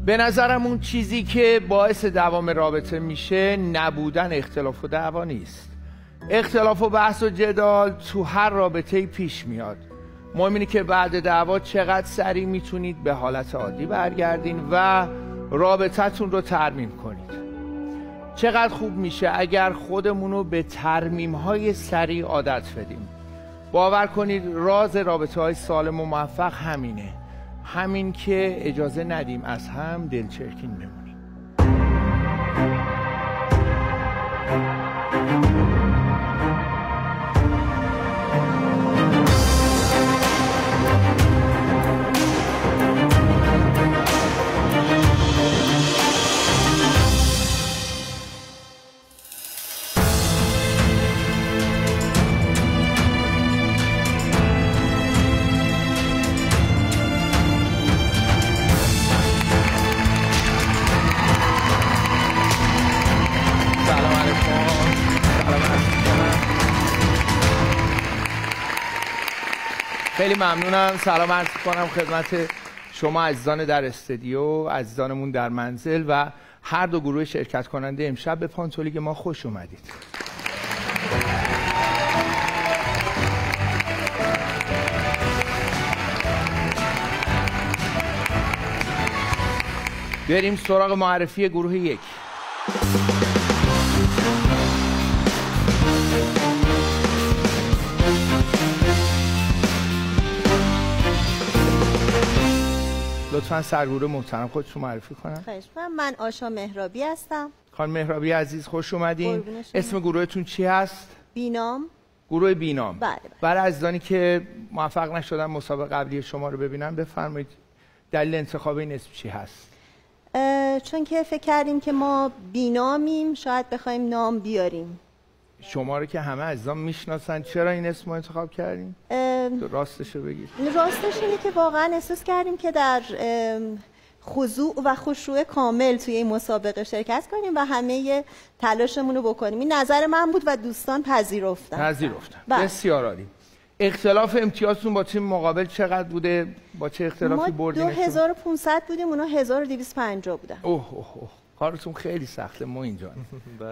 به نظرم اون چیزی که باعث دوام رابطه میشه نبودن اختلاف و دعوا نیست. اختلاف و بحث و جدال تو هر رابطه‌ای پیش میاد. مهم اینه که بعد دعوا چقدر سریع میتونید به حالت عادی برگردین و رابطتون رو ترمیم کنید. چقدر خوب میشه اگر خودمونو به ترمیم‌های سریع عادت بدیم. باور کنید راز رابطه‌های سالم و موفق همینه. همین که اجازه ندیم از هم دلچرکین بمونیم. خیلی ممنونم. سلام عرض کنم خدمت شما عزیزان در استودیو، عزیزانمون در منزل و هر دو گروه شرکت کننده امشب به پانتولیگ ما خوش اومدید. بریم سراغ معرفی گروه یک. لطفاً سرگروه محترم خودتون معرفی کنم. خواهش می‌کنم. من آشا مهرابی هستم. خانم مهرابی عزیز خوش اومدین. اسم گروهتون چی هست؟ بینام. گروه بینام. بله. برای عزیزانی که موفق نشدن مسابقه قبلی شما رو ببینن بفرمایید دلیل انتخاب این اسم چی هست؟ چون که فکر کردیم که ما بینامیم شاید بخوایم نام بیاریم. شما رو که همه عزیزان میشناسن چرا این اسم رو انتخاب کردین؟ راستش رو بگید. راستش اینه که واقعا احساس کردیم که در خضوع و خشوع کامل توی این مسابقه شرکت کنیم و همه تلاشمون رو بکنیم. این نظر من بود و دوستان پذیرفتن. بسیار عالی. اختلاف امتیازتون با تیم مقابل چقدر بوده؟ با چه اختلافی بردینشون؟ ما 2500 بودیم، اونا 1250 بودن. اوه. کارتون خیلی سخته ما اینجا.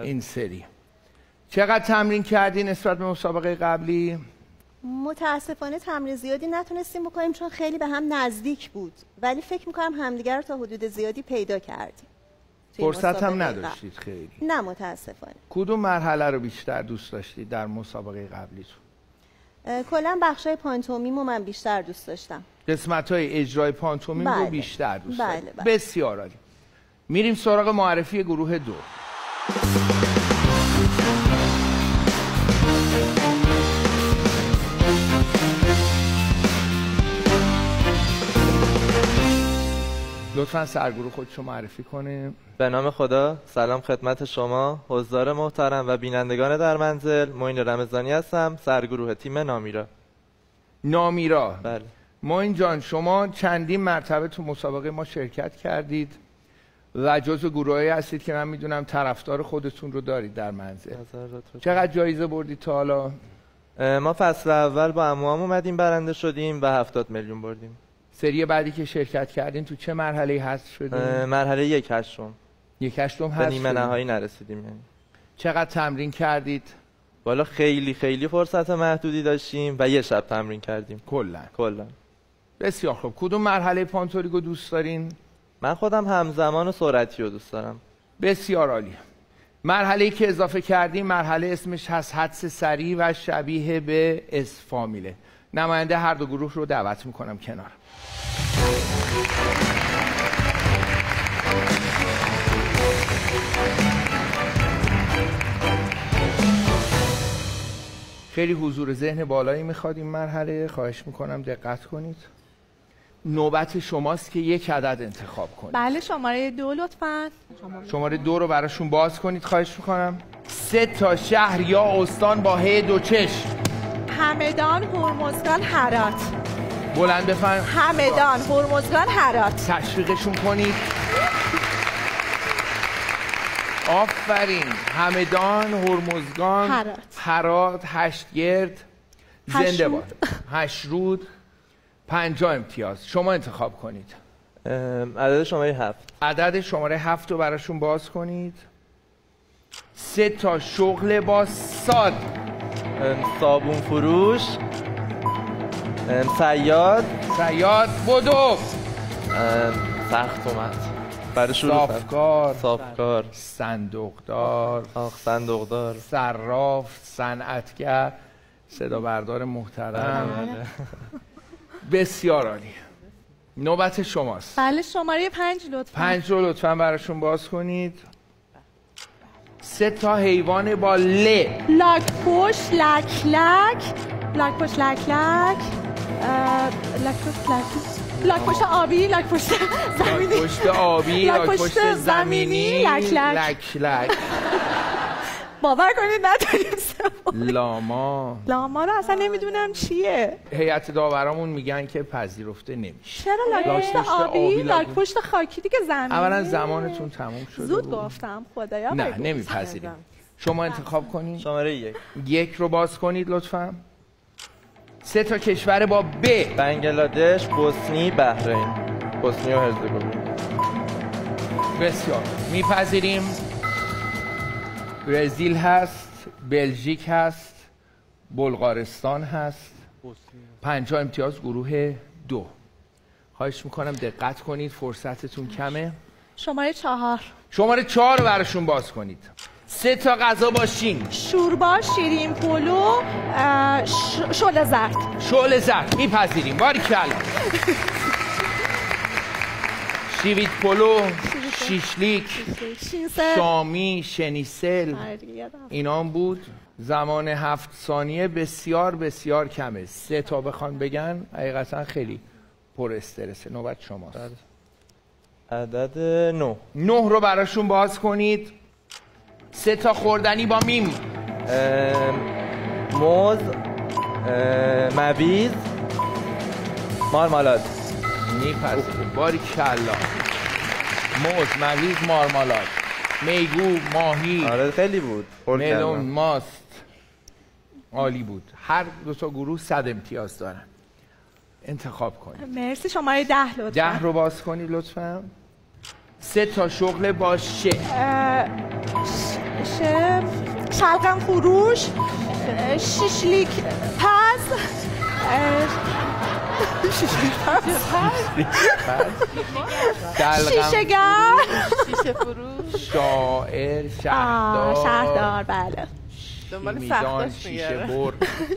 این سری چقدر تمرین کردین نسبت به مسابقه قبلی؟ متاسفانه تمرین زیادی نتونستیم بکنیم چون خیلی به هم نزدیک بود، ولی فکر میکنم همدیگر رو تا حدود زیادی پیدا کردیم. فرصت هم نداشتید خیلی؟ نه متاسفانه. کدوم مرحله رو بیشتر دوست داشتید در مسابقه قبلیتون؟ کلا بخشای پانتومیم رو من بیشتر دوست داشتم. قسمت‌های اجرای پانتومیم رو بیشتر دوست داشتم. بله. بسیار عالی. میریم سراغ معرفی گروه دو. لطفاً سرگروه خودشو معرفی کنه. به نام خدا. سلام خدمت شما حضار محترم و بینندگان در منزل. معین رمضانی هستم، سرگروه تیم نامیرا. نامیرا. بله. معین جان شما چندین مرتبه تو مسابقه ما شرکت کردید و جزو گروهایی هستید که من میدونم طرفدار خودتون رو دارید در منزل. چقدر جایزه بردید تا حالا؟ ما فصل اول با عموام اومدیم برنده شدیم و 70 میلیون بردیم. سری بعدی که شرکت کردین تو چه مرحله‌ای هست شدین؟ مرحله 1/8. 1/8 هست. به نیمه نهایی نرسیدیم یعنی. چقدر تمرین کردید؟ والا خیلی فرصت محدودی داشتیم و یه شب تمرین کردیم. کلا. بسیار خوب. کدوم مرحله پانتولیگو دوست دارین؟ من خودم همزمان و سرعتی رو دوست دارم. بسیار عالی. مرحله‌ای که اضافه کردیم مرحله اسمش هست حدس سریع و شبیه به اسفامیله. نماینده هر دو گروه رو دعوت میکنم کنار. خیلی حضور ذهن بالایی میخواد این مرحله. خواهش میکنم دقت کنید. نوبت شماست که یک عدد انتخاب کنید. بله شماره 2 لطفاً. شماره 2 رو براشون باز کنید خواهش میکنم. 3 تا شهر یا استان با ه دو چشم. همدان، هرمزگان، هرات. بلند بفرم. همدان، هرمزگان، هرات. تشویقشون کنید. آفرین. همدان، هرمزگان، هرات، هشتگرد، زنده باد، هشرود، 50 امتیاز. شما انتخاب کنید. عدد شماره 7. عدد شماره 7 رو براشون باز کنید. 3 تا شغل با صاد. صابون فروش، صیاد، بدو. سخت اومد برای شروع. صافکار، صندوقدار، صراف، صنعتگر، صدا بردار محترم. بسیار عالی. نوبت شماست. بله شماره 5 لطفا. 5 رو لطفا براشون باز کنید. 3 تا حیوان با ل. لاک‌پشت، لاک‌پشت آبی، لاک‌پشت زمینی، لاک‌پشت آبی، لاک‌پشت زمینی، لک. باور کنید نداریم سوم. لاما رو اصلا نمیدونم چیه. هیئت داورامون میگن که پذیرفته نمیشه. چرا لاک‌پشت آبی، لاک‌پشت خاکی دیگه زمینی. اولا زمانتون تموم شده. زود گفتم خدایا. نه نمیپذیریم. شما انتخاب کنید. شماره 1. 1 رو باز کنید لطفا. 3 تا کشور با ب. بنگلادش، بوسنی، بحرین. بوسنی و هرزگوین. بسیار میپذیریم. برزیل هست، بلژیک هست، بلغارستان هست. 50 امتیاز گروه 2. خواهش میکنم دقت کنید، فرصتتون کمه. شماره 4. شماره 4 رو براشون باز کنید. 3 تا غذا با شین. شوربا، شیرین پلو، شعله زرد. میپذیریم. باریکلا. شیوید پلو، شیشلیک، شامی، شنیسل، اینا هم بود. زمان 7 ثانیه بسیار بسیار کمه. 3 تا بخوان بگن حقیقتا خیلی پر استرسه. نوبت شماست. عدد 9. 9 رو براشون باز کنید. 3 تا خوردنی با میم. موز، مویز، مارمالاد. میپذیریم. باریکلا. موز، مویز، مارمالاد، میگو، ماهی. آره خیلی بود. ملون، ماست. عالی بود. هر 2 تا گروه 100 امتیاز دارن. انتخاب کنید. مرسی. شماره 10 لطفا. 10 رو باز کنید لطفا. 3 تا شغل با ش. شلغم فروش، شیشلیک پز، شیشه‌گر، شیشه فروش، شاعر، شهردار. بله. دنبال شیمیدان، سختش شیشه میگره. بر،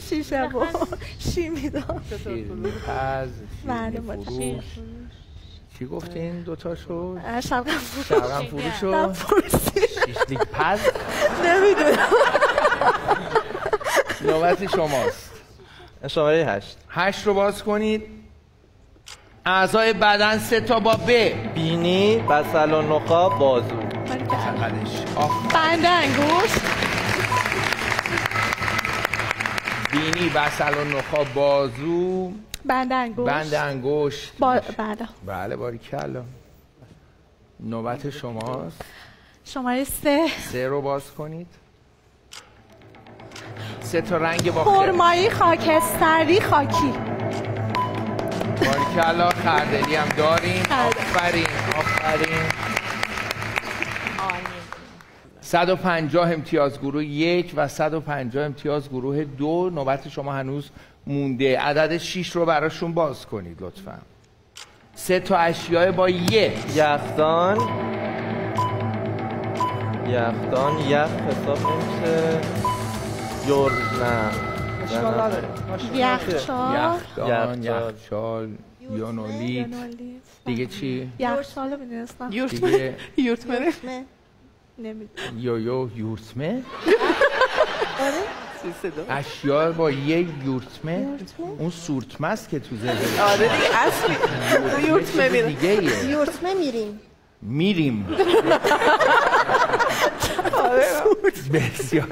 شیشه بر، شیمیدان، شیرینی پز، بله، شیرینی فروش. چی گفتین 2 تا شد؟ شلغم فروش. شلغم فروش و شیشلیک پز. نمیدونم. نوبت شماست. شماره 8. 8 رو باز کنید. اعضای بدن 3 تا با ب. بینی، بصل و نخاب، بازو. چقدرش بند انگشت، بینی، بصل و نخاب، بازو، بند انگشت. بله. بله باریکلا. نوبت شماست. شماره 3. 3 رو باز کنید. 3 تا رنگ با خرمایی، خاکستری، خاکی. باریکلا. خردلی هم داریم. آفرین. 150 امتیاز گروه 1 و 150 امتیاز گروه 2. نوبت شما هنوز مونده. عدد 6 رو براشون باز کنید لطفا. 3 تا اشیاء با ی. یخدان، یخ حساب نمیشه. یخدان، یخچال، یونولیت. دیگه چی؟ یخچال میدونستم. دیگه یورتمه. نمیدونم. یورتمه. اشیاء با یه یورتمه. اون سورتمه است که تو ذهن. آره دیگه اصلی یورتمه میرم. یورتمه میریم. بسیار.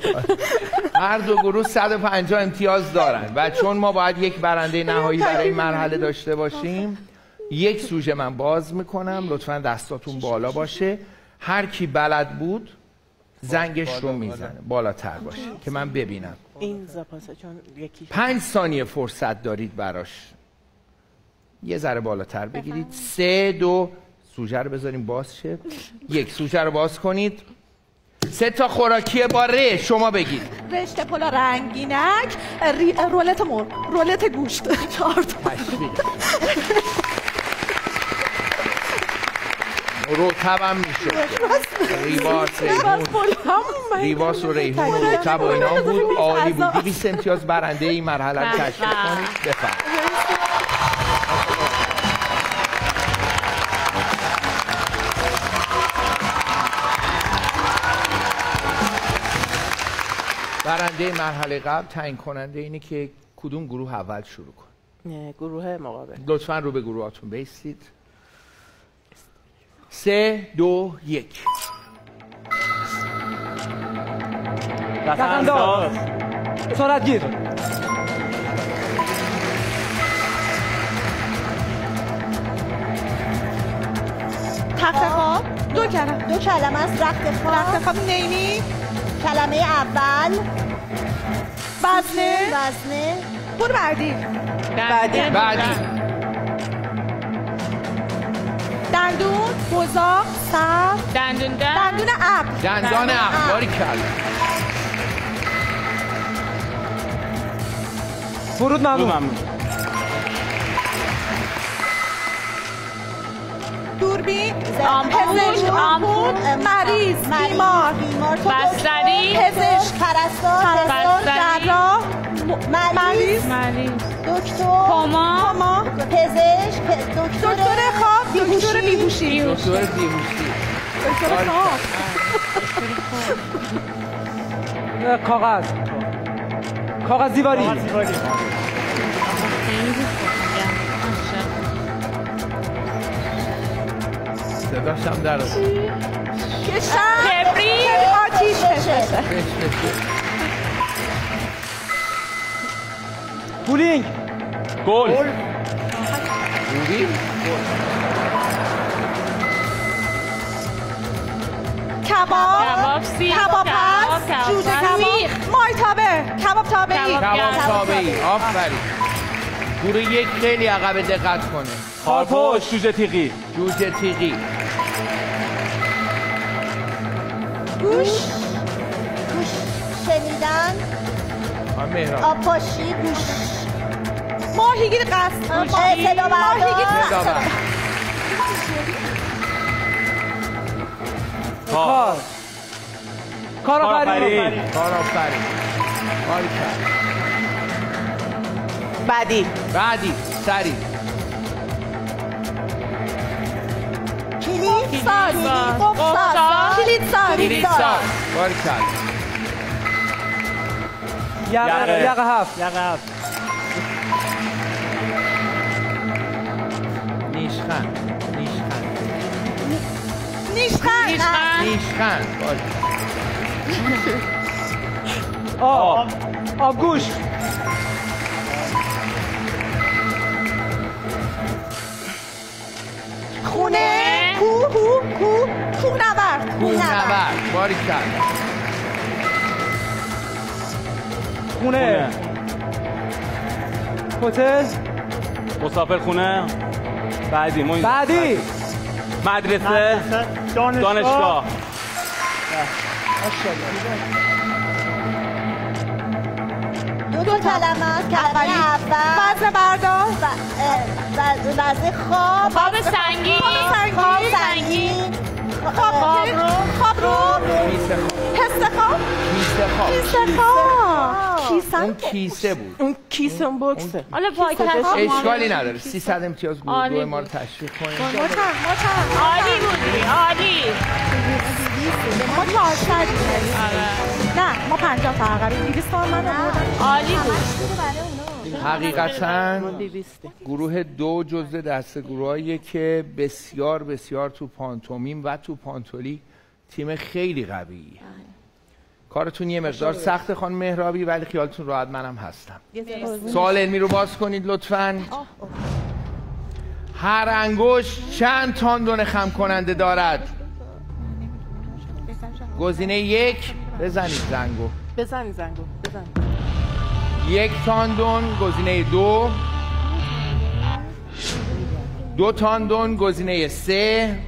هر 2 گروه 150 امتیاز دارن و چون ما باید یک برنده نهایی برای این مرحله داشته باشیم، یک سوژه من باز میکنم. لطفا دستاتون بالا باشه. هر کی بلد بود زنگش رو میزنه بالاتر باشه که من ببینم. این زپاسه چون یکی 5 ثانیه فرصت دارید براش. یه ذره بالاتر بگیرید. 3 2 سوژه رو بذاریم باز شه. 1 سوژه رو باز کنید. 3 تا خوراکیه با ر شما بگید. رشته پلو رنگینک، رولت مرغ، رولت گوشت. 4 تا. رطب هم میشه. ریواس و ریحون و رطب و اینا بود. عالی بود. 200 امتیاز برنده این مرحله رو تشریف کنید. بفرمایید. برنده مرحله قبل تعیین کننده اینه که کدوم گروه اول شروع کن. گروه مقابل. لطفاً رو به گروهاتون بیستید. 3 2 1 دستانداز سرعتگیر تخت خواب 2 کلمه. 2 کلمه است. رخت خواب. نیمی. کلمه اول وزنه. برو بعدی. دندون. بزاق. سر. دندون عقل. دندان عقل. باریکلا. فرود ممنون. دوربین. پزشک. آمپول. مریض. بیمار. بستری. پزشک. پرستار. جراح. مریض. دکتر. کما. پزشک. دکتر خواب. دکتر بیهوشی. کاغذ دیواری. صداش هم در کبریت. آتیش. بولینگ. گل. کباب. کباب پس. جوجه کباب. مایتابه. کباب تابعی. آفرین. گروه 1 خیلی عقب دقت کنه. خارپشت. جوجه تیغی. گوش. شنیدن. آبپاشی. گوش. ماهیگیر قصد. صدا بردار. کارآفرین. بعدی. سری. کلیدساز. باریکلا. یقه هفت. نیشخند. آبگوش. خونه. کوهنورد. باریکلا. خونه. هتل. مسافرخونه. بعدی. مدرسه. دانشگاه. دو کلمه است. کلمه اول وزن بردار. وزن خواب. خواب سنگین. خواب رو. اون کیسه بود. اون کیسه اون بکسه. حالا اشکالی نداره. 300 امتیاز گروه ما رو تشویق کنید. عالی بودی. ما 400 نه ما 50 تا عقبی 200 تا من عالی بود. حقیقتاً گروه 2 جزء دسته گروهاییه که بسیار بسیار تو پانتومیم و تو پانتولی تیم خیلی قویه. کارتون یه مقدار سخته خانم مهرابی، ولی خیالتون راحت منم هستم. سوال علمی رو باز کنید لطفاً. هر انگشت چند تاندون خم کننده دارد؟ گزینه 1 بزنید زنگو. بزن. 1 تاندون. گزینه 2 2 تاندون گزینه 3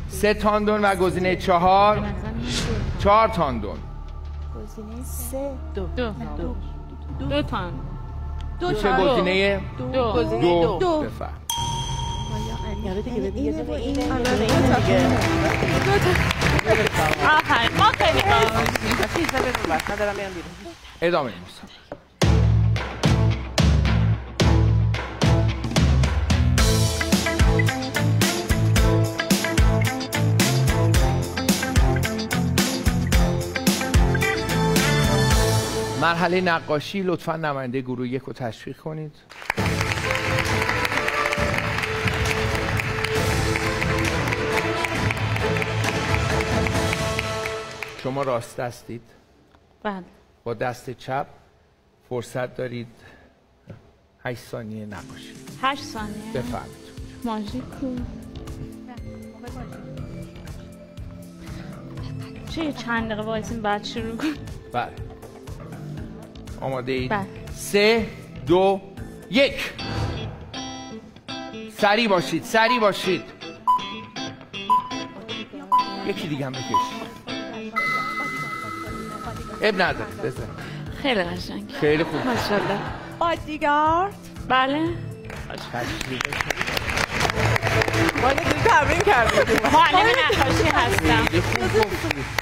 3 تاندون و گزینه 4 4 تاندون گزینه 3 2 تاندون میشه گزینه 2 بفرم. آخرین ما خیلی ادامه مسابقه. مرحله نقاشی. لطفاً نماینده گروه 1 رو تشویق کنید. شما راست دستید. بله. با دست چپ فرصت دارید 8 ثانیه نقاشی. 8 ثانیه. بفرمایید. ماژیک چه چند دقیقه وایسیم بعد شروع کنیم؟ بله. آماده اید؟ بله. 3 2 1 سریع باشید، سریع باشید. یکی دیگه هم بکشید. اب نداره بزن. خیلی قشنگ. خیلی خوب. ماشاءالله. بادیگارد. بله. ما تمرین کردیم. معلم نقاشی هستم.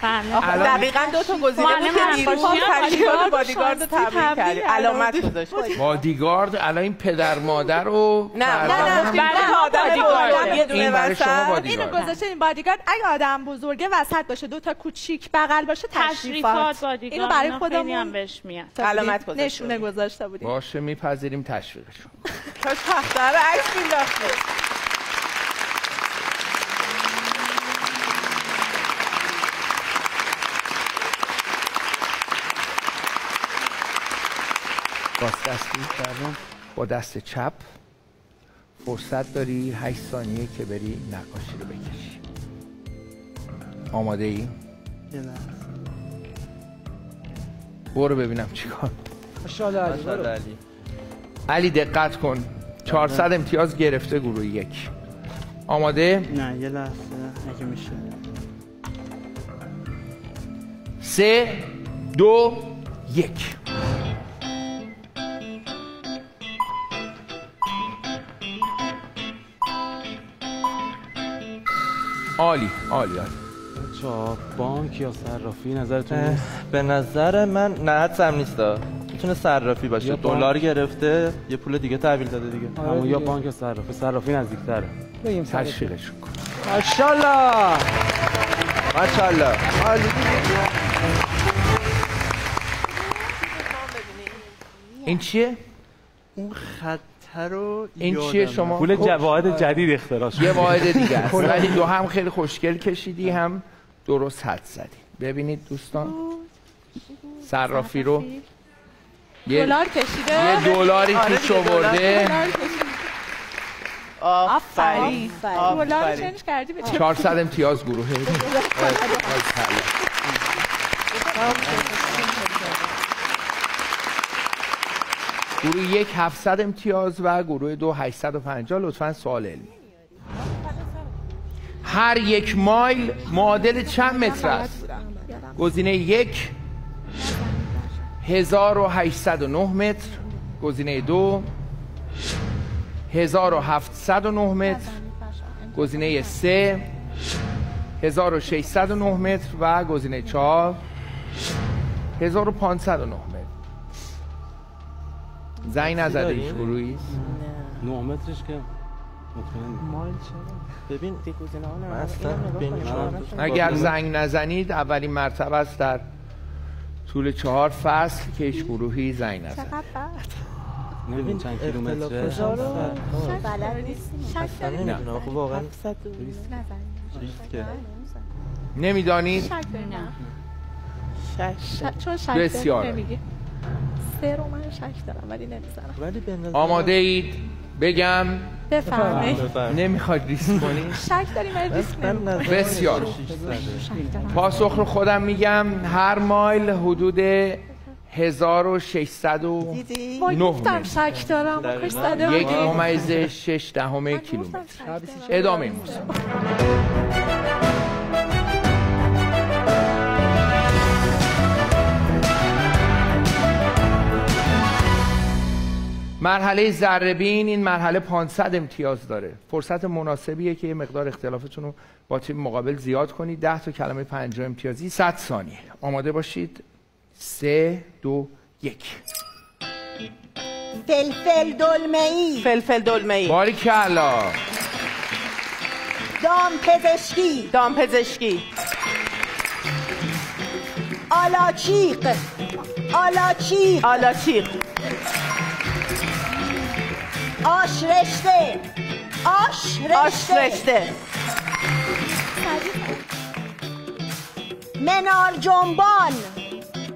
بله. دقیقاً 2 تا گزینه معلم نقاشی و بادیگارد رو تمرین کردیم. علامت گذاشتیم. بادیگارد الان این پدر مادر رو نه بادیگارد. یه دونه این برای شما وسط. بادیگارد. اینو گذاشته این بادیگارد اگه آدم بزرگه وسط باشه 2 تا کوچیک بغل باشه تشریفات. بادیگارد. اینو برای خیلی هم خودمون بهش میاد. علامت گذاشته نشونه گذاشته بودیم. باشه میپذیریم تشویقشون. کاش تخته‌ر عکس مینداختیم. راست دستی با دست چپ فرصت داری 8 ثانیه که بری نقاشی رو بکشی. آماده ای؟ برو ببینم چیکار. ماشاءالله علی. علی دقت کن. 400 امتیاز گرفته گروه 1. آماده؟ نه یه لحظه اگه میشه. 3 2 1 عالی عالی عالی. بانک یا صرافی نظرتون؟ به نظر من نه حدسم نیستا، میتونه صرافی باشه. دلار گرفته یه پول دیگه تحویل داده دیگه. همون یا بانک یا صرافی. صرافی نزدیک‌تره. بگیم تشویقشون کن. ماشاءالله ماشاءالله. این چیه؟ اون خطه رو این چیه شما؟ پول جواهد جدید اختراع شد. یه واحد دیگه است. ولی دو هم خیلی خوشگل کشیدی هم درست حد زدی. ببینید دوستان صرافی رو دلار کشیده. یه دلاری توش آورده. آفرین. دلار چنج کردی به 400 امتیاز گروهه. گروه 1 700 امتیاز و گروه 2 850. لطفاً سوال علمی. هر 1 مایل معادل چند متر است؟ گزینه 1 1809 متر، گزینه 2 1709 متر، گزینه 3 1609 متر و گزینه 4 1509 متر. زنگ نزده هیچ گروهی؟ 9 مترش که مایل چرا؟ ببین اگر زنگ نزنید اولین مرتبه است در طول 4 فصل که هیچ گروهی زنگ نزد. ببین چند کیلومتره. بلد نیستیم. نه خب واقعا نمیدانید؟ چون شک بسیار نمیگی. 3 رو من شک دارم ولی نمیزنم. آماده اید؟ بگم؟ بفرمایید. نمیخواد ریسک کنی؟ شک داریم ولی ریسک نمیکنیم. بسیار پاسخ رو خودم میگم. هر مایل حدود 1609 گفتم شک دارم. 1.6 کیلومتر. ادامه مسابقه. مرحله ذره‌بین، این مرحله 500 امتیاز داره. فرصت مناسبیه که یه مقدار اختلافتون رو با تیم مقابل زیاد کنید. 10 تا کلمه 50 امتیازی، 100 ثانیه. آماده باشید. 3 2 1. فلفل دلمه‌ای. فلفل دلمه‌ای. باریکلا. دامپزشکی. دامپزشکی. آلاچیق. آلاچیق. آلاچیق. آش رشته. آش رشته. آش رشته. منار جنبان.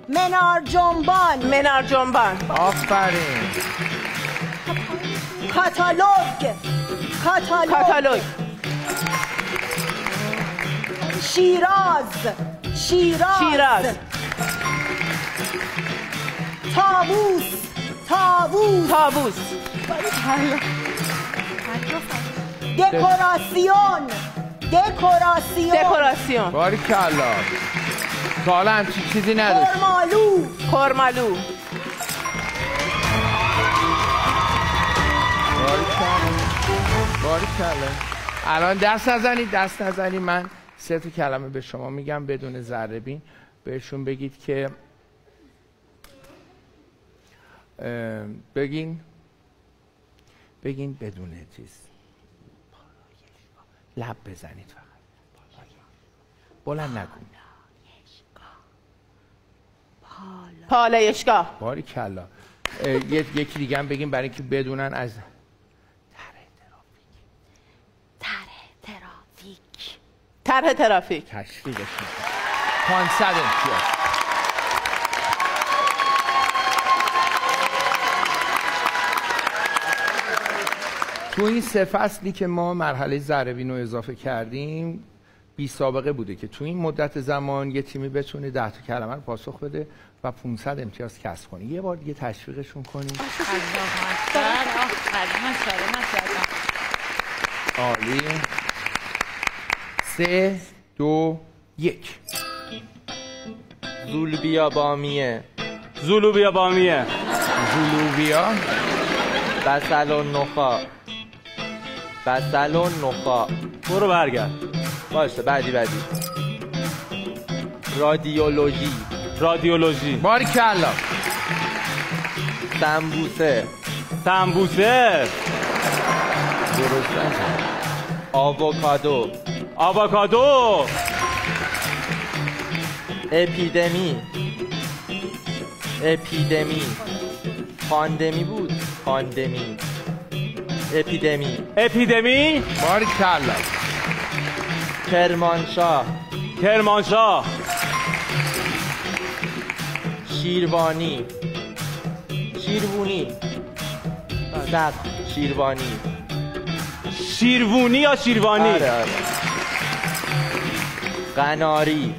منار جنبان. منار جنبان. آفرین. کاتالوگ. کاتالوگ. کاتالوگ. شیراز. شیراز. شیراز. طاووس. طاووس. طاووس. دکوراسیون. دکوراسیون. دکوراسیون. باریکلا. تا حالا همچین چیزی نداشت. کرمالو. کرمالو. باریکلا. الان دست نزنید. من 3 تا کلمه به شما میگم بدون ذره‌بین. بهشون بگید که بگین بدون چیز. لب بزنید فقط. بلند نگو. پالایشگاه. باریکلا. یکی دیگه هم بگیم برای اینکه بدونن. از طرح ترافیک. تشویقش می‌کنه. 500 امتیاز. تو این 3 فصلی که ما مرحله ذره‌بین رو اضافه کردیم، بی سابقه بوده که تو این مدت زمان یه تیمی بتونه 10 تا کلمه رو پاسخ بده و 500 امتیاز کسب کنه. یه بار دیگه تشویقشون کنیم. عالی. 3 2 1. زولبیا بامیه. زولوبیا بامیه. زولوبیا. بسل و نخا. بسل و نخا. برو برگرد. باشه بعدی. رادیولوژی. رادیولوژی. باریکلا. سمبوسه. سمبوسه. آووکادو. آووکادو. اپیدمی. اپیدمی. پاندمی بود. پاندمی. اپیدمی. اپیدمی. باریکلا. کرمانشاه. کرمانشاه. شیروانی. شیروانی. سقف. شیروانی. شیروانی یا شیروانی؟ آره. قناری.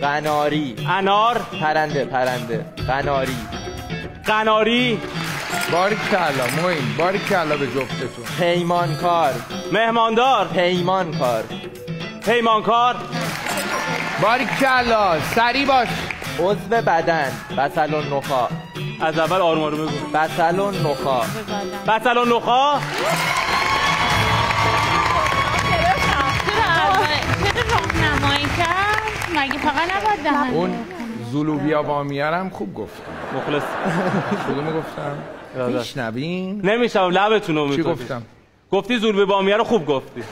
قناری. انار. پرنده. قناری. قناری. باریکلا. موین. باریکلا به جفتتون. پیمانکار. مهماندار. پیمانکار. پیمانکار. باریکلا. سریع باش. عضو بدن. بسل و نخا. از اول آروم بگو. بسل و نخا. بسل و نخا. راهنمایی کرد. مگه فقط نباید دهن. اون زولوبیا بامیه هم خوب گفت. مخلص. کدومو گفتم؟ میشنوین؟ نمیشم. لبتون رو چی میکنی. گفتم؟ گفتی زولوبیا بامیه رو خوب گفتی.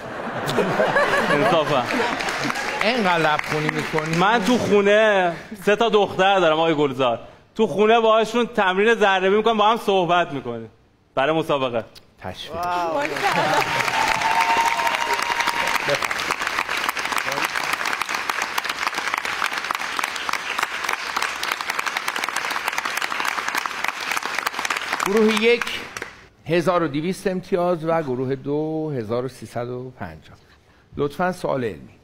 انصافا. اینقدر لبخونی میکنی؟ من تو خونه 3 تا دختر دارم آقای گلزار. تو خونه باهاشون تمرین ذره‌بین میکنم، با هم صحبت میکنیم برای مسابقه. تشویق. گروه 1 1200 امتیاز و گروه 2 1350. لطفاً سوال علمی.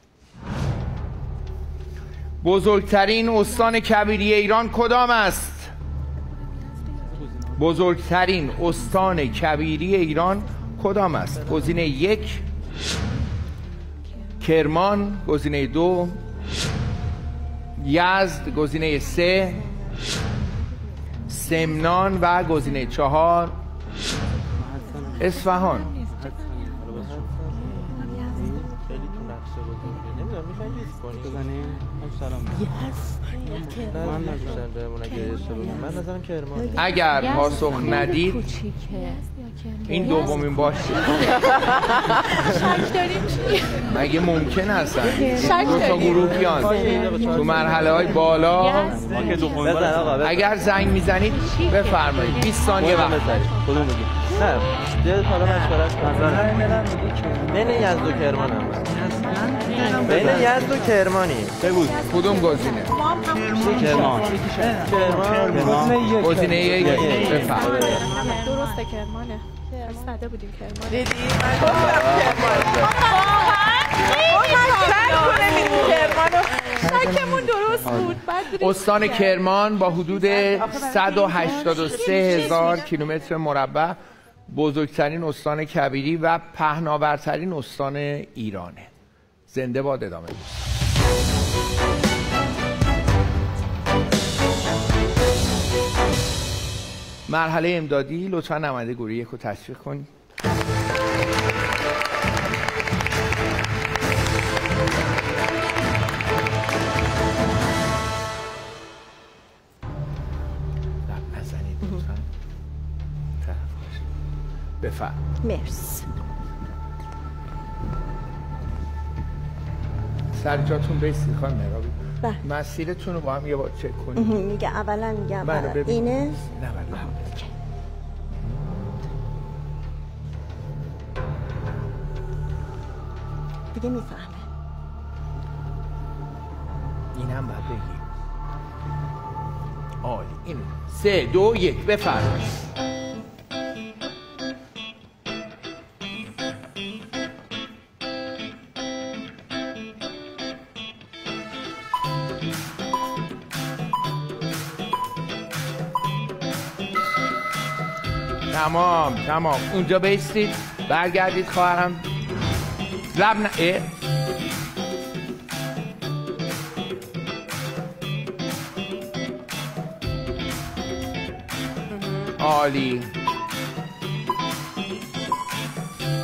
بزرگترین استان کبیری ایران کدام است؟ بزرگترین استان کبیری ایران کدام است؟ گزینه 1 کرمان، گزینه 2 یزد، گزینه 3 سمنان و گزینه 4 اصفهان. اگر پاسخ ندید این دومین باشه. شک داریم چی؟ مگه ممکن هستن دو تا گروه بیان تو مرحله های بالا؟ اگر زنگ میزنید بفرمایید. 20 ثانیه وقت دارید. کدوم بگیم؟ نه یه حالا مشورت کنم. بین یزد و کرمان هم بین یزد و کرمانی. بگو کدوم گزینه؟ کرمان. گزینه 1 بفرمایید. درسته کرمانه. ساده بودیم کرمان. دیدی من گفتم شکمون درست بود. استان کرمان با حدود 183,000 کیلومتر مربع بزرگترین استان کبیری و پهناورترین استان ایرانه. زنده باد. ادامه بود. مرحله امدادی. لطفا نماینده گروه 1 رو تشویق کنید. بفرم. مرسی. سر جاتون بیستید خانم مهرابی. بله. مسیرتون رو با هم یه بار چک کنید. میگه اولا میگم بله اینه. نه بله. دیگه میفهمه. اینم باید بگیم. عالی. این 3 2 1 بفرمایید. تمام. اونجا بیستید. برگردید خواهرم. لب نه. عالی.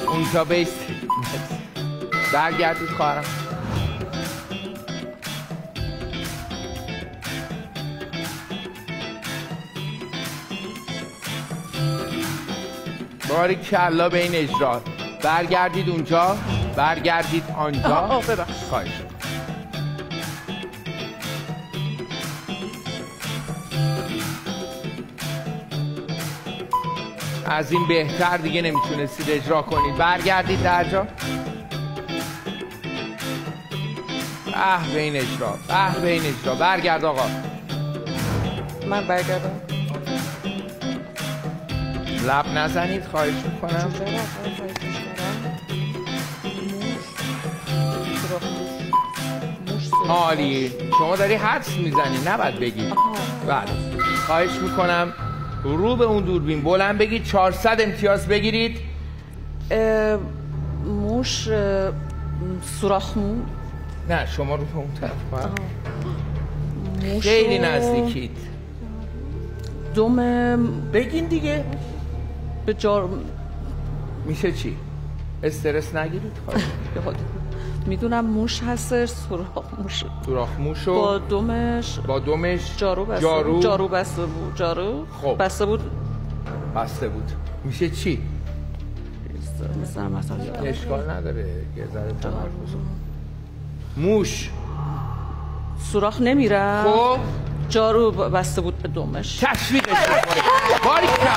اونجا بیستید. برگردید خواهرم. باریکلا به این اجرا. برگردید اونجا. برگردید آنجا. خواهش. از این بهتر دیگه نمیتونستید اجرا کنید. برگردید در جا. به این اجرا. به این اجرا. برگرد آقا. من برگردم. لب نزنید خواهش میکنم. عالی. شما داری حدس میزنی نباید بگید. بله خواهش میکنم رو به اون دوربین بلند بگید. 400 امتیاز بگیرید. موش سوراخ مو. نه شما رو به اون طرف باید. خیلی نزدیکید. دم بگین دیگه. به جار میشه چی؟ استرس نگیرید. میدونم موش هست. سوراخ موش با دمش جارو بسته بود. خب. بسته بود. میشه چی؟ مثلا اشکال نداره. یه ذره تمرکز. موش سوراخ نمیره. خب جارو بسته بود به دمش. تشویقش کنید. باریکلا.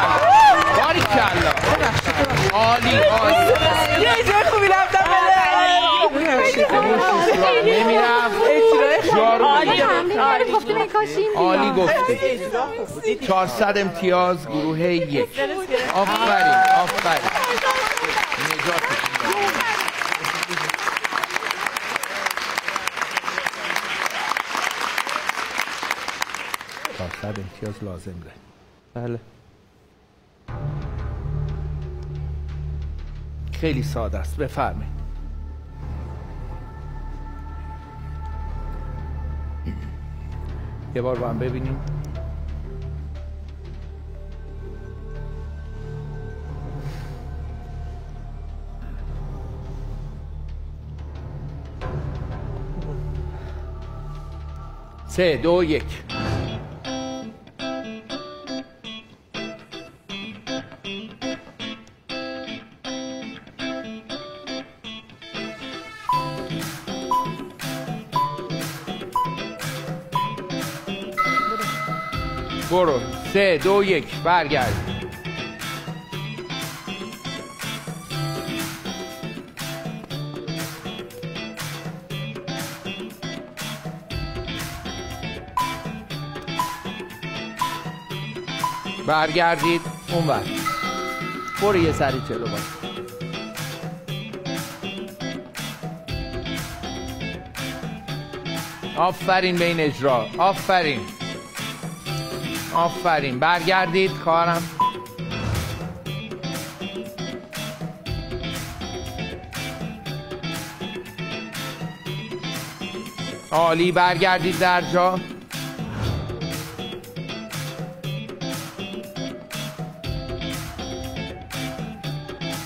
عالی. یه جای خوبی رفتم. عالی گفتی. 400 امتیاز گروه 1. آفرین. امتیاز لازم داریم. بله. خیلی ساده است، بفرمایید. یه بار با هم ببینیم. سه دو یک. برو. 3 2 1 برگرد. برگردید اونور. برو یه سری جلو باش. آفرین به این اجرا. آفرین. آفرین. برگردید خواهرم. عالی. برگردید در جا.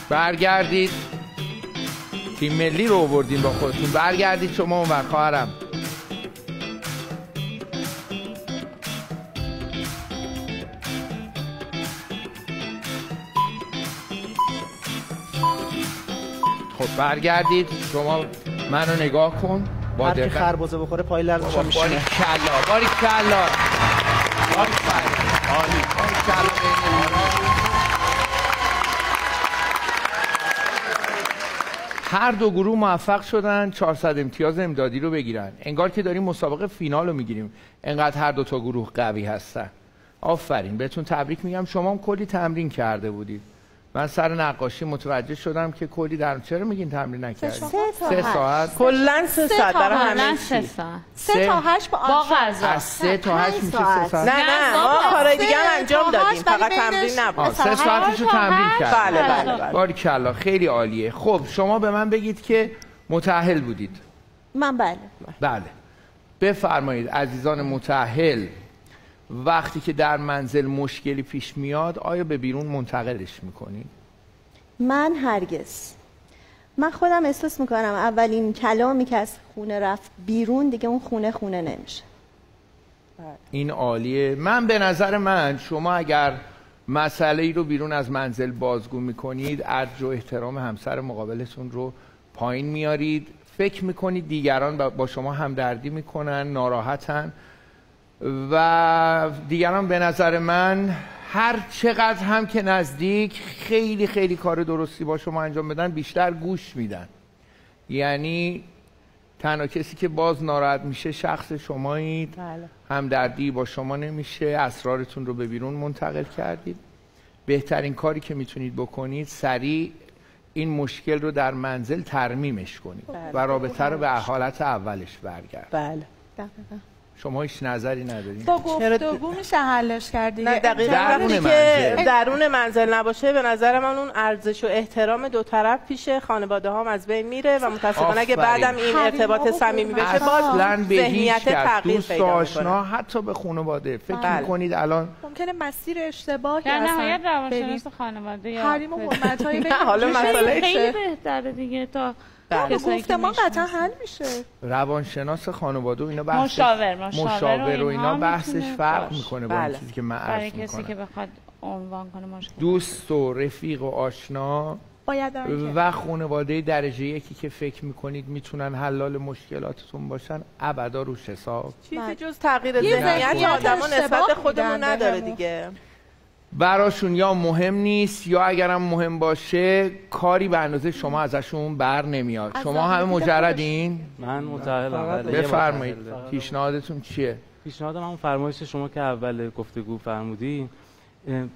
برگردید. تیم ملی رو آوردین با خودتون. برگردید شما اونور خواهرم. خب برگردید شما. منو نگاه کن با هر کی خربزه بخوره پای لرزش میشینه. باری کلا. باری کلا. باری کلا. عالی. باری کلا. هر دو گروه موفق شدن 400 امتیاز امدادی رو بگیرن. انگار که داریم مسابقه فینال رو میگیریم، انقدر هر دو تا گروه قوی هستن. آفرین. بهتون تبریک میگم. شما هم کلی تمرین کرده بودید. من سر نقاشی متوجه شدم که کلی در چرا میگین تمرین نکردید؟ 3 ساعت. کلا 3 ساعت برای همه 3 ساعت. 3 تا 8 با غذا. از 3 تا 8 میشه 3 ساعت. نه ما کارهای دیگه هم انجام دادیم، فقط تمرین نبود. 3 ساعتشو تمرین کرد. بله. باریکلا. خیلی عالیه. خب شما به من بگید که متأهل بودید. من بله. بفرمایید عزیزان متأهل، وقتی که در منزل مشکلی پیش میاد آیا به بیرون منتقلش میکنید؟ من هرگز. من خودم احساس میکنم اولین کلامی که از خونه رفت بیرون دیگه اون خونه نمیشه. این عالیه. من به نظر من شما اگر مسئله ای رو بیرون از منزل بازگو میکنید، ارج و احترام همسر مقابلتون رو پایین میارید، فکر میکنید دیگران با شما همدردی میکنن، ناراحتن و دیگران به نظر من هر چقدر هم که نزدیک خیلی خیلی کار درستی با شما انجام بدن بیشتر گوش میدن. یعنی تنها کسی که باز ناراحت میشه شخص شمایید. همدردی با شما نمیشه، اسرارتون رو به بیرون منتقل کردید. بهترین کاری که میتونید بکنید سریع این مشکل رو در منزل ترمیمش کنید و رابطه رو به حالت اولش برگرد. بله. شما هیچ نظری ندارید؟ با گفتگو میشه حلش کرد دیگه. نه دقیقاً وقتی که درون منزل نباشه به نظر من اون ارزش و احترام دو طرف پیشه، خانواده هم از بین میره و متاسفانه اگه بعدم این ارتباط صمیمی بشه باز ذهنیت تغییر دوست و آشنا حتی به خانواده فکر می‌کنید الان ممکنه مسیر اشتباهی در نهایت روانشناس خانواده یا حریم و حرمت‌های بین حالا مسئله خیلی بهتره دیگه تا گفتمان قطعا حل میشه. روانشناس خانواده و اینا بحث مشاور و اینا بحثش فرق میکنه با این چیزی که من عرض میکنم. برای کسی که بخواد عنوان کنه مشکل. دوست و رفیق و آشنا و خانواده درجه یکی که فکر میکنید میتونن حلال مشکلاتتون باشن ابدا روش حساب. چیزی جز تغییر ذهنیت آدمو نسبت به خودمون نداره دیگه. براشون یا مهم نیست یا اگرم مهم باشه کاری به اندازه شما ازشون بر نمیاد. شما همه مجردین؟ من متأهلم. بفرمایید پیشنهادتون چیه؟ پیشنهادم همون فرمایش شما که اول گفتگو فرمودین،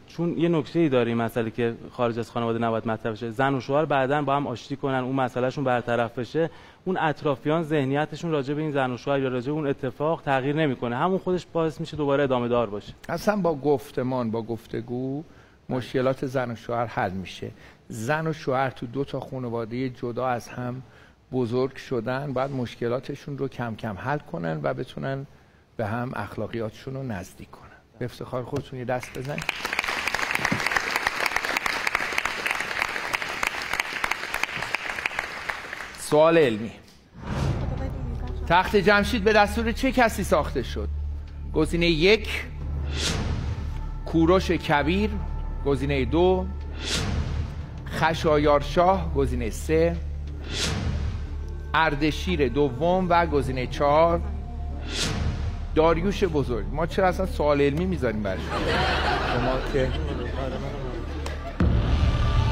چون یه نکته‌ای داره این مسئله که خارج از خانواده نباید مطرح بشه، زن و شوهر بعداً با هم آشتی کنن، اون مسئلهشون برطرف بشه، اون اطرافیان ذهنیتشون راجع به این زن و شوهر یا راجع به اون اتفاق تغییر نمیکنه، همون خودش باعث میشه دوباره ادامه دار باشه. اصلا با گفتمان، با گفتگو مشکلات زن و شوهر حل میشه. زن و شوهر تو دو تا خانواده جدا از هم بزرگ شدن، باید مشکلاتشون رو کم کم حل کنن و بتونن به هم اخلاقیاتشون رو نزدیک کنن. به افتخار خودتون یه دست بزنید. سوال علمی. تخت جمشید به دستور چه کسی ساخته شد؟ گزینه 1 کوروش کبیر، گزینه 2 خشایارشاه، گزینه 3 اردشیر دوم و گزینه 4 داریوش بزرگ. ما چرا اصلا سوال علمی میذاریم برای شما که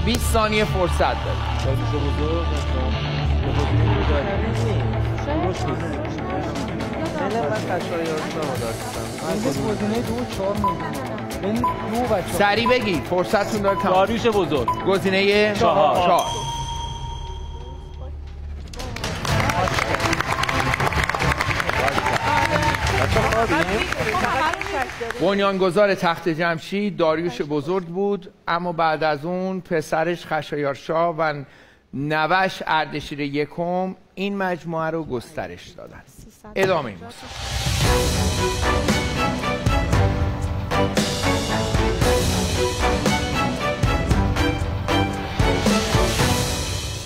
20 ثانیه فرصت دارید. داریوش بزرگ سریع بگی فرصتتون داره تمام. داریوش بزرگ، گزینه 4. بنیانگذار تخت جمشید داریوش بزرگ بود، اما بعد از اون پسرش خشایارشاه و نوش اردشیر یکم این مجموعه رو گسترش دادن. ادامه این موضوع.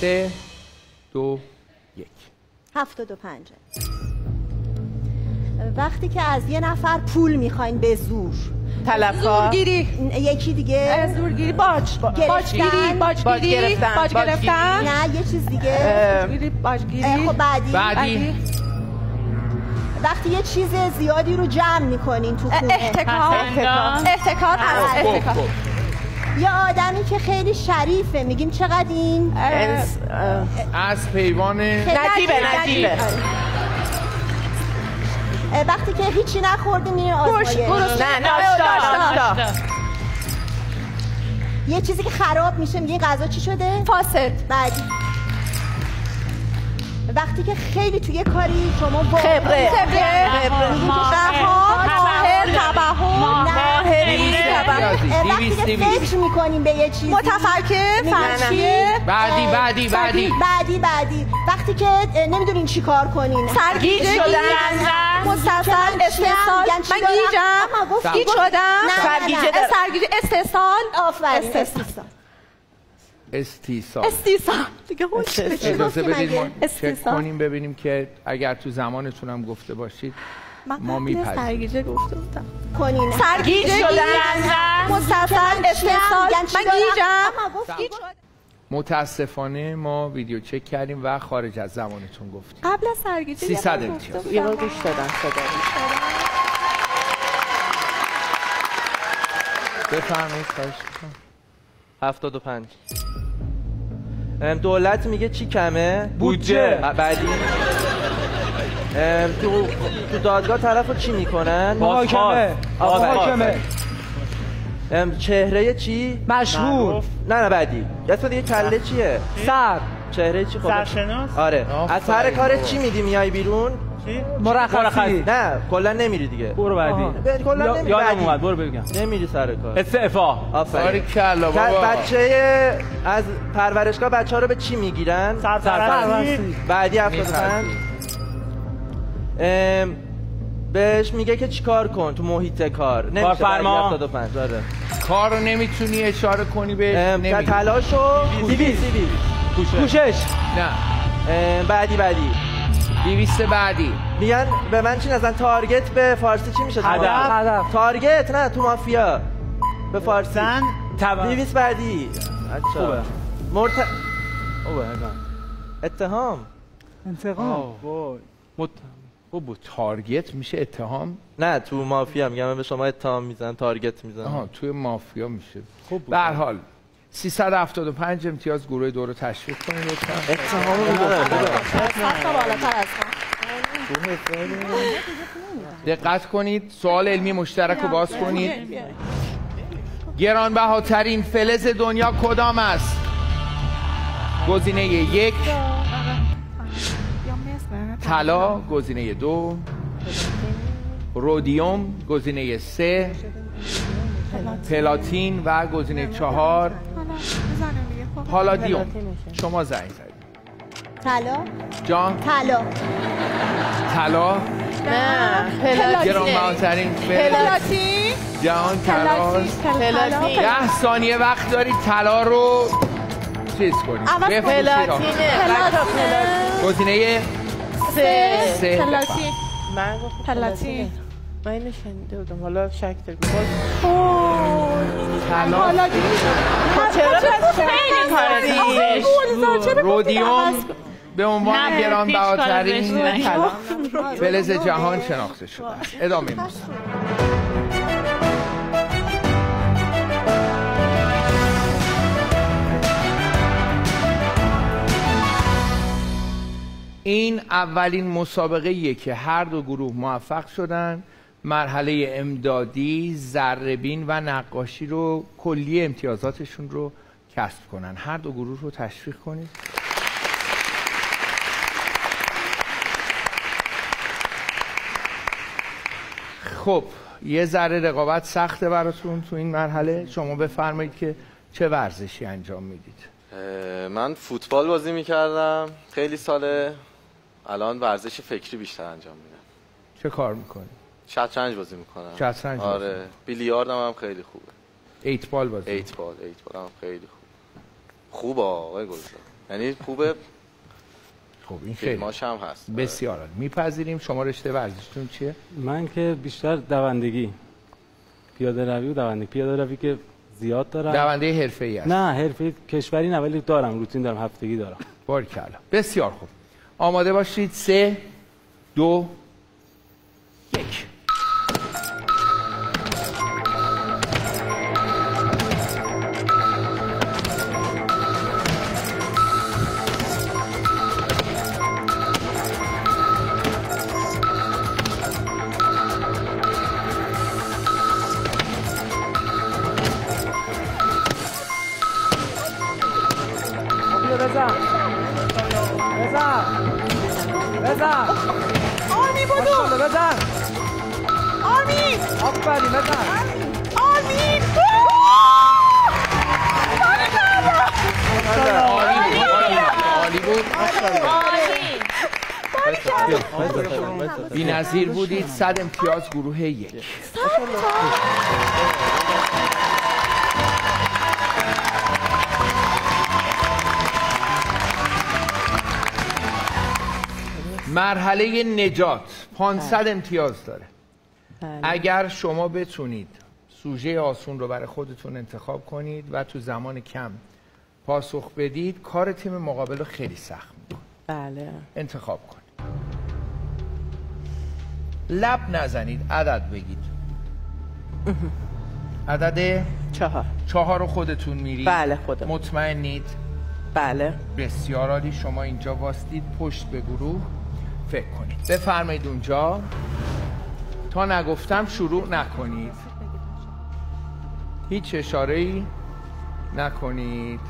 3 2 1 75. وقتی که از یه نفر پول میخواین به زور، طلبکار، زورگیری، یکی دیگه زورگیری، باجگیری، باج گرفتن، نه یه چیز دیگه، باجگیری. خب بعدی وقتی یه چیز زیادی رو جمع میکنین تو خونه، احتکار. یه آدمی که خیلی شریفه میگیم چقدر این از پیوان نجیبه. وقتی که هیچی نخورده میره آزمایش، نه ناشتا. یه چیزی که خراب میشه میگه غذا چی شده؟ فاسد. بعدی وقتی که خیلی توی کاری شما خبره، وقتی که فکر میکنیم به یه چیزی، متفکر، بعدی وقتی که نمیدونین چی کار کنین، سرگیج شدن، مسلسل، استحصال، من گیج شدم، سرگیج، استحصال، استیصال دیگه اجازه بدید ما چک کنیم ببینیم که اگر تو زمانتون هم گفته باشید ما میپذیریم. سرگیجه گفته بودم کنین، سرگیج شدن، مسلسل، استحصال، من گیجم. متاسفانه ما ویدیو چک کردیم و خارج از زمانتون گفتیم. قبل از سرگیجه 300 امتیاز. یه بار گوش دادن صدا. بفرمایید. خواهش می‌کنم. 75. دولت میگه چی کمه؟ بودجه. بعدی تو دادگاه طرفو چی میکنن؟ محاکمه. چهره چی؟ مشهور. نه بعدی اسم دیگه کله چیه؟ سر. چهره چی؟ سرشناس. آره. از سر کارت چی میدی میای بیرون؟ مرخصی. نه کلا نمیری دیگه. برو بعدی. کلا نمیری. یادم اومد، برو بگم. نمیری سر کار. استعفا. آفرین. کلا بابا. بچه از پرورشگاه بچه‌ها رو به چی میگیرن؟ سرپرستی. بعدی 75. بهش میگه که چیکار کن تو محیط کار. نمیشه. کارفرما. 75. آره. کار رو نمیتونی اشاره کنی بهش. نمیگی. تلاشو کوشش. نه. بعدی 200 بعدی. میگن به من چی نزن تارگت به فارسی چی میشه؟ هدف. تارگت نه تو مافیا به فارسی. زن 200 بعدی. خوبه. اتهام. انتقام. خوب بود. تارگت میشه اتهام؟ نه تو مافیا میگم به شما اتهام میزنن، تارگت میزنن. آها توی مافیا میشه. خوب بود. به هر حال 375 امتیاز گروه دو رو تشویق کنید لطفا. اتهامو میگه. دقت کنید، سوال علمی مشترک رو باز کنید. گرانبهاترین فلز دنیا کدام است؟ گزینه 1 طلا، گزینه 2 رودیوم، گزینه 3 پلاتین و گزینه 4 پالادیوم. شما زنگ زدید. طلا. جان؟ طلا. نه گرانبهاترین پلاتین. جان طلا. 10 ثانیه وقت دارید طلا رو چیز کنید. پلاتینه. گزینه 3 پلاتین. من گفتم پلاتین. من اینو شنیده بودم، حالا شک دارم. طلا. چرا خیلی کاری؟ رودیوم به عنوان گرانبهاترین فلز جهان شناخته شده است. ادامه موسیقی. این اولین مسابقه‌ایه که هر دو گروه موفق شدن مرحله امدادی، ذره‌بین و نقاشی رو کلی امتیازاتشون رو کسب کنن. هر دو گروه رو تشویق کنید. خب یه ذره رقابت سخته براتون تو این مرحله. شما بفرمایید که چه ورزشی انجام میدید؟ من فوتبال بازی میکردم خیلی ساله. الان ورزش فکری بیشتر انجام میدم. چه کار میکنی؟ شطرنج بازی میکنم. شطرنج؟ آره. بیلیاردم هم خیلی خوبه. 8 بال بازی؟ 8 بال هم خیلی خوبه آقای گلزار. یعنی خوبه. خب این خیلی فیلماش هم هست. بسیار عالی. میپذیریم. شما رشته ورزشتون چیه؟ من که بیشتر دوندگی، پیاده روی و دوندگی. پیاده روی که زیاد دارم. دونده حرفه‌ای هست؟ نه حرفه‌ای کشوری نه، ولی دارم، روتین دارم، هفتگی دارم. باریکلا. بسیار خوب. آماده باشید. 3 2 1. بزن آرمی بودو بزن آرمی آفرین بزن آرمی عالی بود. بی‌نظیر بودید. 100 امتیاز گروه 1. مرحله نجات 500 امتیاز داره. اگر شما بتونید سوژه آسون رو برای خودتون انتخاب کنید و تو زمان کم پاسخ بدید، کار تیم مقابل رو خیلی سخت می‌کنه. بله. انتخاب کنید. لب نزنید، عدد بگید. عدد 4 رو خودتون میرید؟ بله خودم. مطمئنید؟ بله. بسیار عالی. شما اینجا واسطید پشت به گروه فکر کنید. بفرمایید اونجا. تا نگفتم شروع نکنید. هیچ اشاره‌ای نکنید.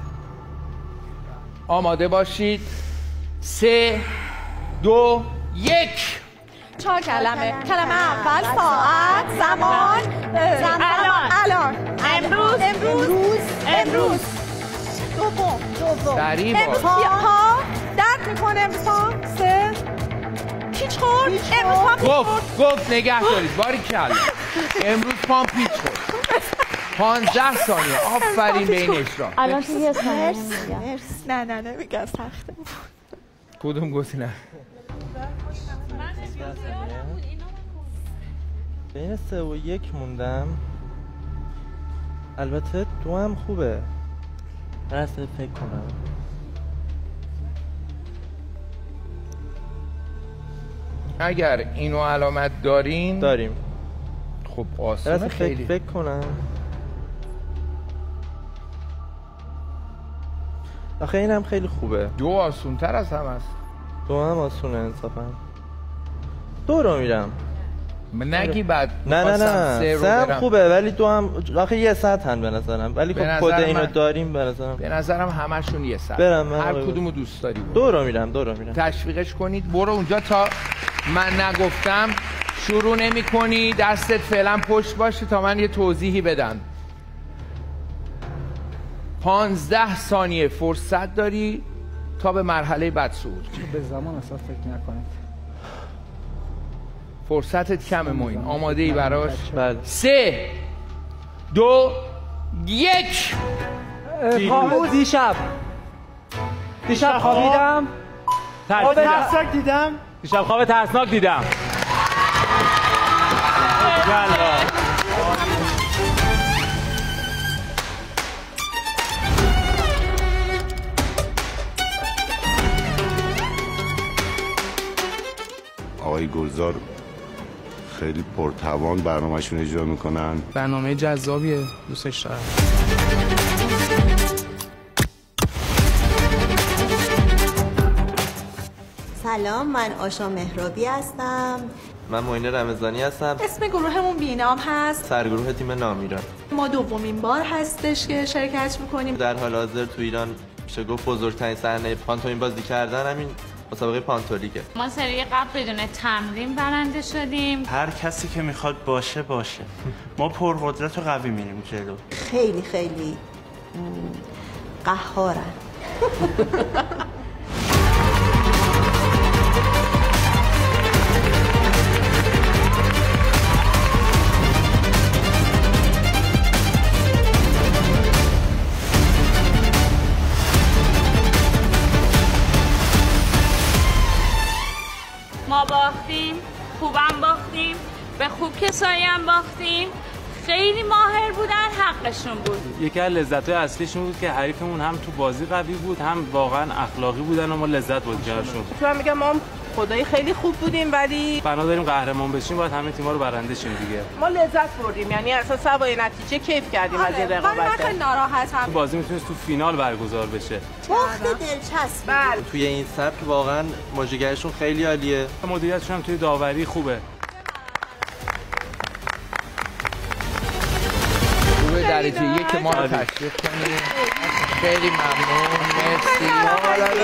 آماده باشید. 3 2 1. 4 کلمه. کلمه اول ساعت، زمان، الان، امروز. دوم. پا درد میکنه امروز پا. 3 پیچ خورد. امروز پا گفت نگه دارید. باریکلا. امروز پام پیچ خورد. 15 ثانیه. آفرین به این اجرا. الان تو یه ثانیه. نه میگم سخته. کدوم گزینه؟ بین 3 و 1 موندم. البته 2 هم خوبه. من اصلا فکر کنم. اگر اینو علامت داریم خب آسانه. خیلی فکر کنم. آخه اینم خیلی خوبه. 2 آسون تر از هم است. 2 هم آسونه انصافا. 2 رو میرم. نگی بعد نه سه هم خوبه ولی دو هم آخه یه سطحن به نظرم، ولی خب کد اینو داریم به نظرم همشون یه سطح. هر کدومو دوست داری دو رو میرم تشویقش کنید. برو اونجا تا من نگفتم شروع نمی کنی، دستت فعلا پشت باشه تا من یه توضیحی بدم. 15 ثانیه فرصت داری تا به مرحله بعد صعود کنی. به زمان اصلا فکر نکنید. فرصتت کمه موین. آماده ای براش؟ بله. 3 2 1 دیشب خوابیدم. خواب ترسناک دیدم. دیشب خواب ترسناک دیدم. آقای گلزار خیلی پرتوان برنامه‌شون اجرا میکنن. برنامه جذابیه، دوستش دارم. سلام، من آشا مهرابی هستم. من معین رمضانی هستم. اسم گروهمون بینام هست. سرگروه تیم نامیران. ما دومین بار هستش که شرکت میکنیم. در حال حاضر تو ایران میشه گفت بزرگترین صحنه پانتومیم بازی کردن همین مسابقه پانتولیگه. ما سری قبل بدون تمرین برنده شدیم. هر کسی که میخواد باشه ما پرقدرت و قوی میریم جلو. خیلی خیلی قهارن. ما باختیم، خوبم باختیم، به خوب کسایی هم باختیم. خیلی ماهر بودن، حقشون بود. یکی از لذت‌های اصلیشون بود که حریفمون هم تو بازی قوی بود، هم واقعا اخلاقی بودن و ما لذت بردیم جاشون. من میگم ما خدایی خیلی خوب بودیم ولی بنا داریم قهرمان بشیم، باید همه تیم‌ها رو برنده شیم دیگه. ما لذت بردیم، یعنی اساسا با نتیجه کیف کردیم از این رقابت. من خیلی ناراحتم. بازی میتونست تو فینال برگزار بشه. باخت دلچسب. بله. توی این سبک واقعا ماژیگرشون خیلی عالیه. مدیریتشون هم توی داوری خوبه. درجه یک ما رو تشریف کنید. خیلی ممنون، مرسی،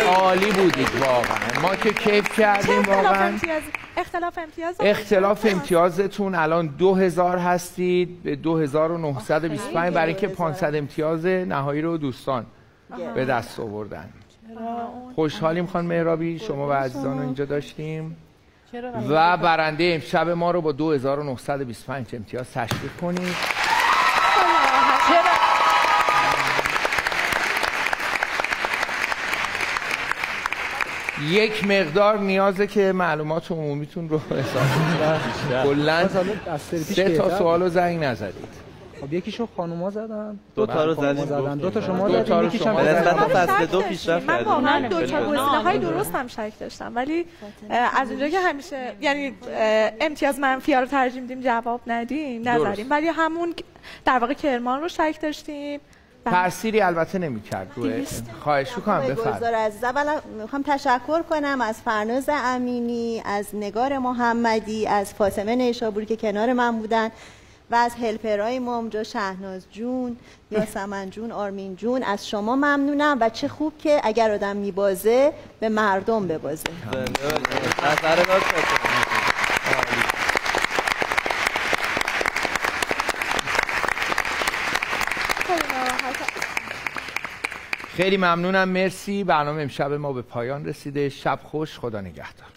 عالی بودید واقعا. ما که کیف کردیم واقعا. اختلاف امتیازتون الان 2000 هستید به 2925 برای اینکه 500 امتیاز نهایی رو دوستان به دست آوردن. خوشحالیم خانم مهرابی شما و عزیزان رو اینجا داشتیم و برنده امشب ما رو با 2925 امتیاز تشریف کنید. یک مقدار نیازه که معلومات عمومیتون رو حساب کلاً 3 تا سوالو زنگ نزدید. خب یکیشو خانوما زدن، دو تا رو زدن، دو تا شما زدن، یکیش هم نسبت فصل 2 پیشرفت کردیم. من واقعا دو تا گزینه‌های درست هم شک داشتم ولی از اونجا که همیشه یعنی امتیاز منفی رو ترجیح میدیم جواب نذاریم ولی همون در واقع کرمان رو شک داشتیم. تأثیری البته نمی‌کرد روی خواهش می‌کنم بفرمایید. گلزار عزیز، اولا می‌خوام تشکر کنم از فرناز امینی، از نگار محمدی، از فاطمه نیشابوری که کنار من بودن و از هلپرای ما اونجا شهناز جون، یاسمن جون، آرمین جون. از شما ممنونم و چه خوب که اگر آدم میبازه به مردم ببازه. خیلی ممنونم، مرسی. برنامه امشب ما به پایان رسیده. شب خوش، خدا نگهدار.